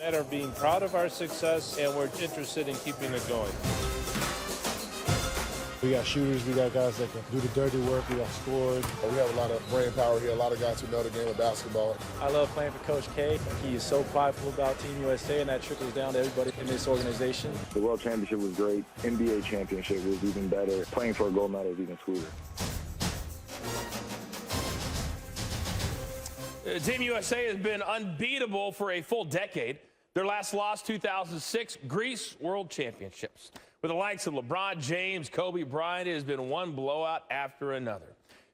And are being proud of our success, and we're interested in keeping it going. We got shooters, we got guys that can do the dirty work, we got scorers. We have a lot of brain power here, a lot of guys who know the game of basketball. I love playing for Coach K. He is so prideful about Team USA, and that trickles down to everybody in this organization. The World Championship was great. NBA Championship was even better. Playing for a gold medal is even sweeter. Team USA has been unbeatable for a full decade. Their last loss, 2006, Greece World Championships. With the likes of LeBron James, Kobe Bryant, it has been one blowout after another.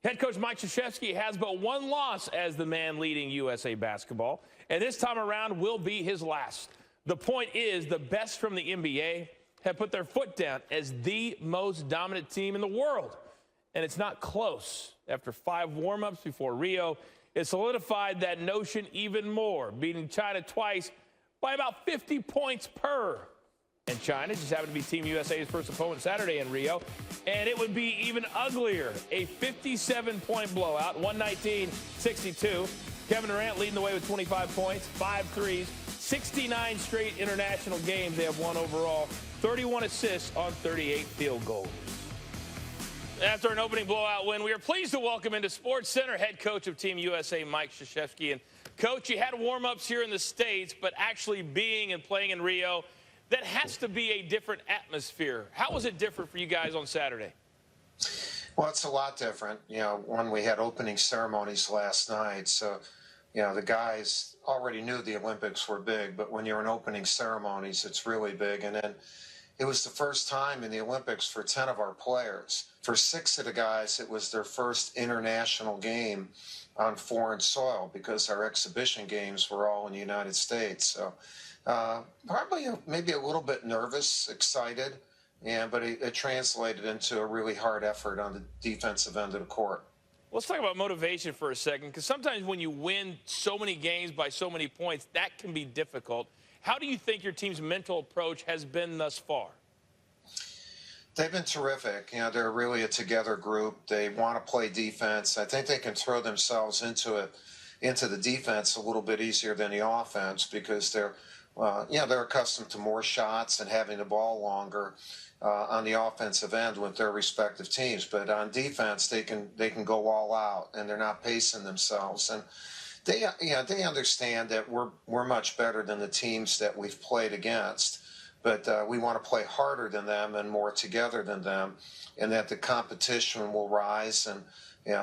Head coach Mike Krzyzewski has but one loss as the man leading USA basketball, and this time around will be his last. The point is, the best from the NBA have put their foot down as the most dominant team in the world, and it's not close. After 5 warm-ups before Rio, it solidified that notion even more, beating China twice by about 50 points per. And China just happened to be Team USA's first opponent Saturday in Rio. And it would be even uglier. A 57-point blowout, 119-62. Kevin Durant leading the way with 25 points, 5 threes, 69 straight international games they have won overall, 31 assists on 38 field goals. After an opening blowout win, we are pleased to welcome into Sports Center head coach of Team USA, Mike Krzyzewski. And, Coach, you had warm-ups here in the States, but actually being and playing in Rio, that has to be a different atmosphere. How was it different for you guys on Saturday? Well, it's a lot different. You know, when we had opening ceremonies last night, so, you know, the guys already knew the Olympics were big, but when you're in opening ceremonies, it's really big. And then it was the first time in the Olympics for 10 of our players. For 6 of the guys, it was their first international game on foreign soil because our exhibition games were all in the United States. So probably maybe a little bit nervous, excited, but it translated into a really hard effort on the defensive end of the court. Let's talk about motivation for a second, because sometimes when you win so many games by so many points, that can be difficult. How do you think your team's mental approach has been thus far? They've been terrific. You know, they're really a together group. They want to play defense. I think they can throw themselves into the defense a little bit easier than the offense because they're accustomed to more shots and having the ball longer on the offensive end with their respective teams. But on defense, they can go all out, and they're not pacing themselves. And they understand that we're much better than the teams that we've played against. But we want to play harder than them and more together than them, and that the competition will rise. And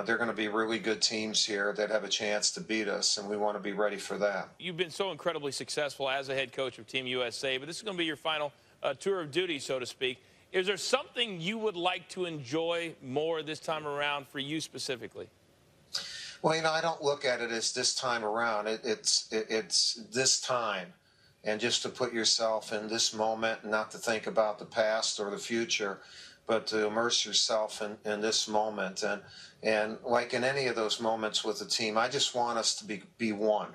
they're going to be really good teams here that have a chance to beat us, and we want to be ready for that. You've been so incredibly successful as a head coach of Team USA, but this is going to be your final tour of duty, so to speak. Is there something you would like to enjoy more this time around for you specifically? Well, I don't look at it as this time around. It's this time. And just to put yourself in this moment and not to think about the past or the future, but to immerse yourself in this moment. And like in any of those moments with the team, I just want us to be one,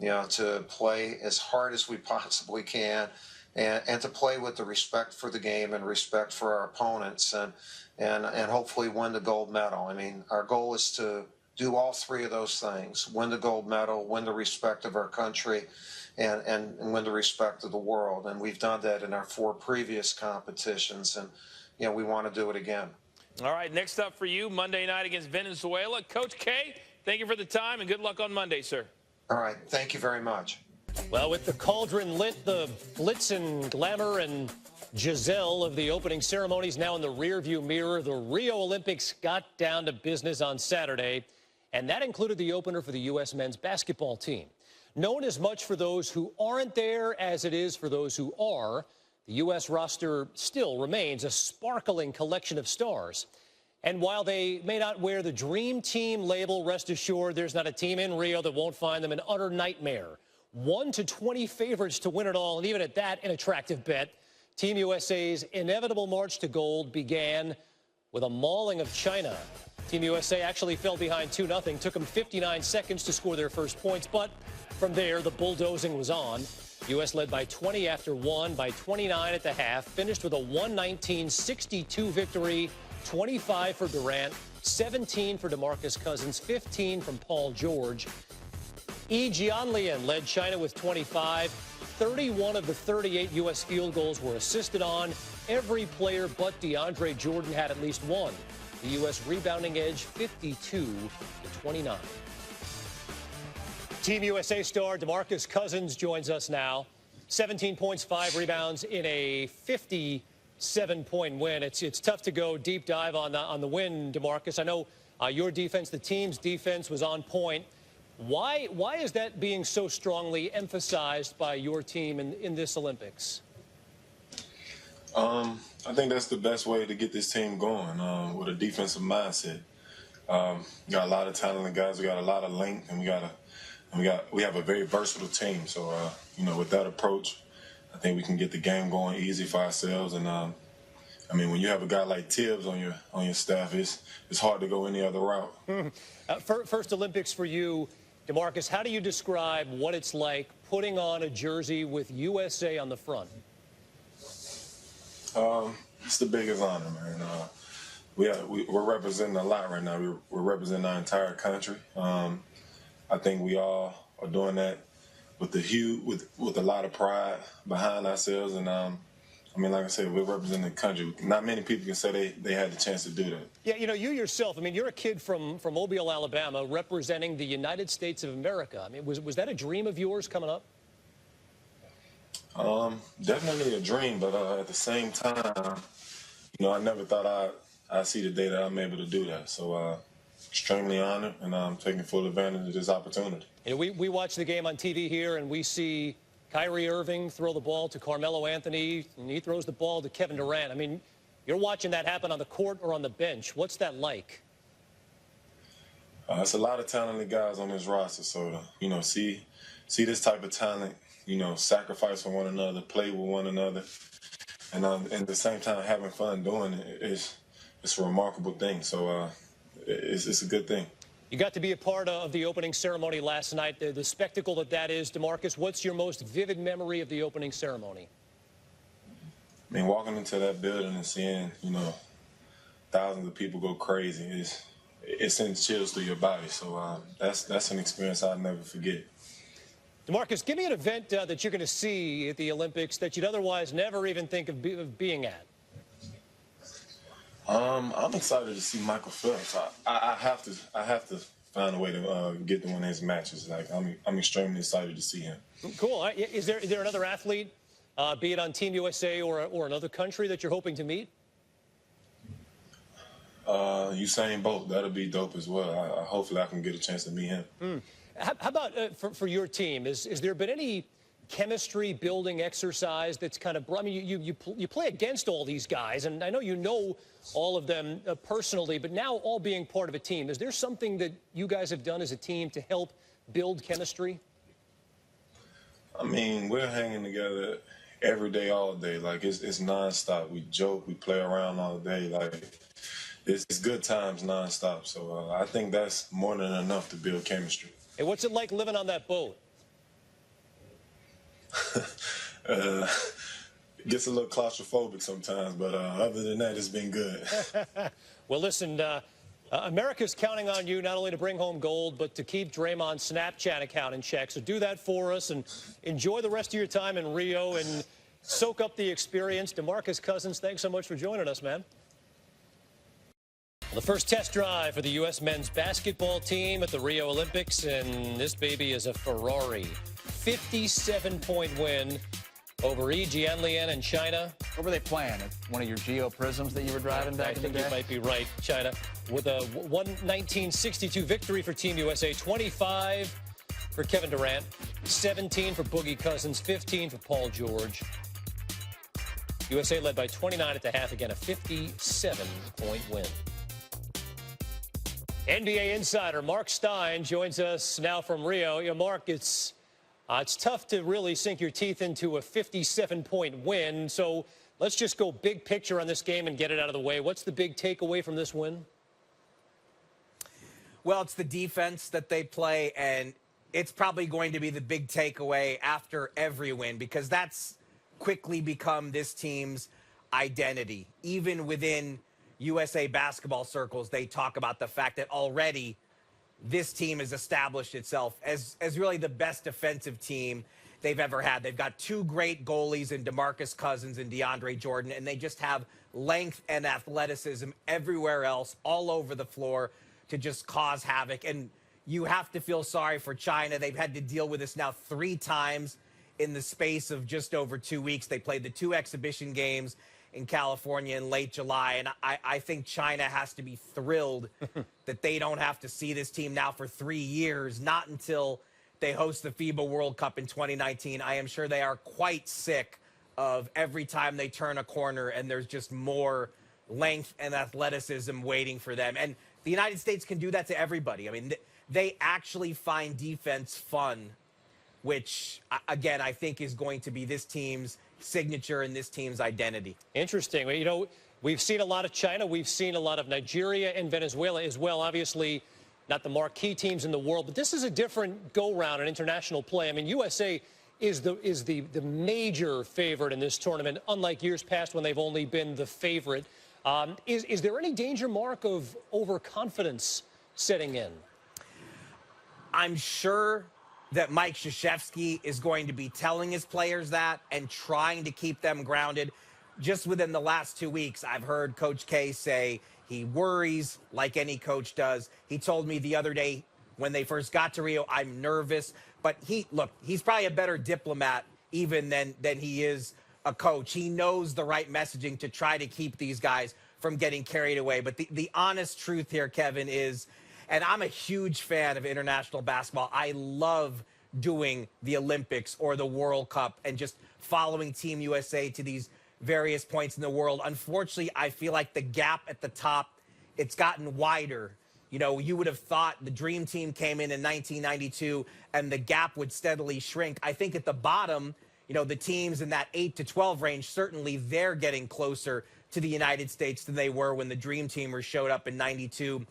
to play as hard as we possibly can and to play with the respect for the game and respect for our opponents and hopefully win the gold medal. I mean, our goal is to do all 3 of those things: win the gold medal, win the respect of our country, and win the respect of the world. And we've done that in our 4 previous competitions, and we want to do it again. All right, next up for you, Monday night against Venezuela. Coach K, thank you for the time, and good luck on Monday, sir. All right, thank you very much. Well, with the cauldron lit, the glitz and glamour and Giselle of the opening ceremonies now in the rearview mirror, the Rio Olympics got down to business on Saturday, and that included the opener for the U.S. men's basketball team. Known as much for those who aren't there as it is for those who are, the U.S. roster still remains a sparkling collection of stars. And while they may not wear the Dream Team label, rest assured there's not a team in Rio that won't find them an utter nightmare. 1-20 favorites to win it all, and even at that, an attractive bet. Team USA's inevitable march to gold began with a mauling of China. Team USA actually fell behind 2-0, took them 59 seconds to score their first points, but from there, the bulldozing was on. U.S. led by 20 after 1, by 29 at the half, finished with a 119-62 victory, 25 for Durant, 17 for DeMarcus Cousins, 15 from Paul George. Yi Jianlian led China with 25. 31 of the 38 U.S. field goals were assisted on. Every player but DeAndre Jordan had at least one. The U.S. rebounding edge 52-29. Team USA star DeMarcus Cousins joins us now. 17 points, 5 rebounds in a 57-point win. It's tough to go deep dive on the win, DeMarcus. I know your defense, the team's defense, was on point. Why is that being so strongly emphasized by your team in this Olympics? I think that's the best way to get this team going, with a defensive mindset. We got a lot of talented guys. We got a lot of length, and we have a very versatile team. So, with that approach, I think we can get the game going easy for ourselves. And when you have a guy like Tibbs on your staff, it's hard to go any other route. First Olympics for you, DeMarcus. How do you describe what it's like putting on a jersey with USA on the front? It's the biggest honor, man. We're representing a lot right now. We're representing our entire country. I think we all are doing that with a lot of pride behind ourselves. And like I said, we're representing the country. Not many people can say they had the chance to do that. Yeah, you yourself, you're a kid from Mobile, Alabama, representing the United States of America. Was that a dream of yours coming up? Definitely a dream, but at the same time, I never thought I'd see the day that I'm able to do that. So extremely honored, and I'm taking full advantage of this opportunity. We watch the game on TV here, and we see Kyrie Irving throw the ball to Carmelo Anthony, and he throws the ball to Kevin Durant. You're watching that happen on the court or on the bench. What's that like? It's a lot of talented guys on this roster, so see this type of talent, sacrifice for one another, play with one another, and at the same time having fun doing it. It's a remarkable thing. So it's a good thing. You got to be a part of the opening ceremony last night. The spectacle that is, DeMarcus. What's your most vivid memory of the opening ceremony? Walking into that building and seeing thousands of people go crazy, it sends chills through your body. So that's an experience I'll never forget. DeMarcus, give me an event that you're going to see at the Olympics that you'd otherwise never even think of being at. I'm excited to see Michael Phelps. I have to find a way to get to one of his matches. I'm extremely excited to see him. Cool. Is there another athlete, be it on Team USA or another country, that you're hoping to meet? Usain Bolt. That'll be dope as well. Hopefully I can get a chance to meet him. How about for your team? Is there been any chemistry building exercise that's kind of, you play against all these guys, and I know you know all of them personally, but now all being part of a team, is there something that you guys have done as a team to help build chemistry? We're hanging together every day, all day. It's nonstop. We joke, we play around all day. It's good times nonstop. So I think that's more than enough to build chemistry. Hey, what's it like living on that boat? Gets a little claustrophobic sometimes, but other than that, it's been good. Well, listen, America's counting on you not only to bring home gold, but to keep Draymond's Snapchat account in check. So do that for us and enjoy the rest of your time in Rio and soak up the experience. DeMarcus Cousins, thanks so much for joining us, man. The first test drive for the U.S. men's basketball team at the Rio Olympics, and this baby is a Ferrari. 57-point win over Yi Jianlian in China. What were they playing? One of your Geo Prisms that you were driving back in the day? I think you might be right, China. With a 1962 victory for Team USA, 25 for Kevin Durant, 17 for Boogie Cousins, 15 for Paul George. USA led by 29 at the half, again a 57-point win. NBA insider Mark Stein joins us now from Rio. Mark, it's tough to really sink your teeth into a 57-point win. So let's just go big picture on this game and get it out of the way. What's the big takeaway from this win? Well, it's the defense that they play, and it's probably going to be the big takeaway after every win, because that's quickly become this team's identity. Even within USA basketball circles, they talk about the fact that already this team has established itself as really the best defensive team they've ever had. They've got two great goalies in DeMarcus Cousins and DeAndre Jordan, and they just have length and athleticism everywhere else, all over the floor, to just cause havoc. And you have to feel sorry for China. They've had to deal with this now 3 times in the space of just over 2 weeks. They played the 2 exhibition games in California in late July. And I think China has to be thrilled that they don't have to see this team now for 3 years, not until they host the FIBA World Cup in 2019. I am sure they are quite sick of every time they turn a corner and there's just more length and athleticism waiting for them. And the United States can do that to everybody. I mean, they actually find defense fun, which, again, I think is going to be this team's signature and this team's identity. Interesting. You know, we've seen a lot of China. We've seen a lot of Nigeria and Venezuela as well. Obviously, not the marquee teams in the world, but this is a different go-round in international play. I mean, USA is the major favorite in this tournament, unlike years past when they've only been the favorite. Is there any danger, Mark, of overconfidence setting in? I'm sure that Mike Krzyzewski is going to be telling his players that and trying to keep them grounded. Just within the last 2 weeks, I've heard Coach K say he worries like any coach does. He told me the other day when they first got to Rio, I'm nervous. But he's probably a better diplomat even than he is a coach. He knows the right messaging to try to keep these guys from getting carried away. But the honest truth here, Kevin, is, and I'm a huge fan of international basketball. I love doing the Olympics or the World Cup and just following Team USA to these various points in the world. Unfortunately, I feel like the gap at the top, it's gotten wider. You know, you would have thought the Dream Team came in 1992 and the gap would steadily shrink. I think at the bottom, you know, the teams in that 8 to 12 range, certainly they're getting closer to the United States than they were when the Dream Teamers showed up in 92.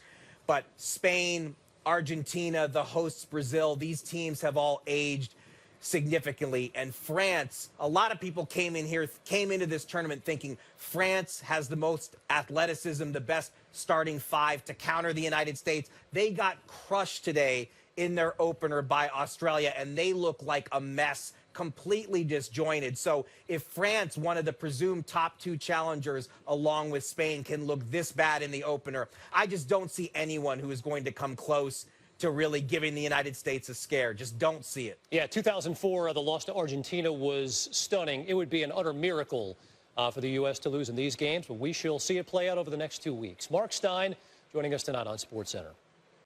But Spain, Argentina, the hosts Brazil, these teams have all aged significantly. And France, a lot of people came into this tournament thinking France has the most athleticism, the best starting 5 to counter the United States. They got crushed today in their opener by Australia, and they look like a mess, completely disjointed. So if France, one of the presumed top 2 challengers along with Spain, can look this bad in the opener, I just don't see anyone who is going to come close to really giving the United States a scare. Just don't see it. Yeah, 2004, the loss to Argentina was stunning. It would be an utter miracle for the U.S. to lose in these games, but we shall see it play out over the next 2 weeks. Mark Stein joining us tonight on SportsCenter.